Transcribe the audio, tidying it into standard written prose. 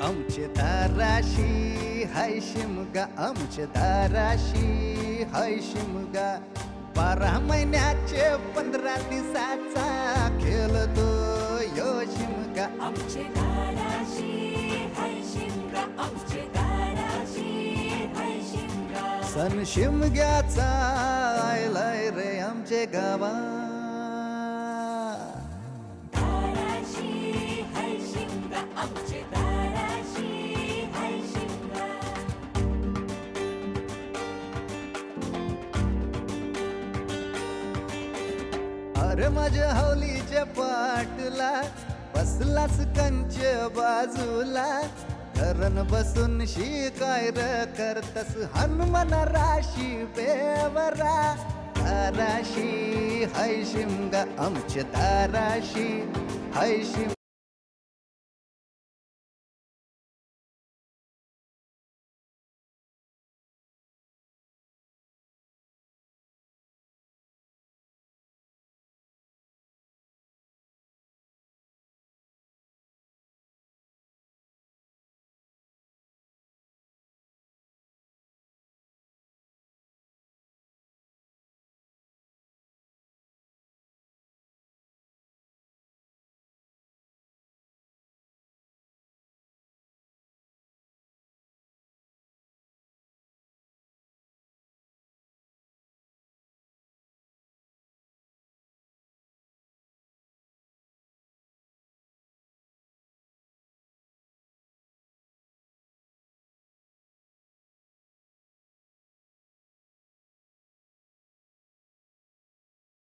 आमचे दाराशी हाय शिमगा, आमचे दाराशी हाय शिमगा. 12 महिन्याचे 15 दिवसाचा खेळतो यो शिमगा. आमचे दाराशी हाय शिमगा, आमचे दाराशी हाय शिमगा. सण शिमग्याचा आयलाय रे आमचे गावा. दाराशी हाय शिमगा, आमचे दाराशी हाय शिमगा. अरे माझ्या हौलीच्या पाटला बसलास कंच बाजूला. धरण बसून शिकाय र करतस हनुमान राशी बेवरा. दाराशी हाय शिमगा, आमच्या दाराशी हाय शिमगा.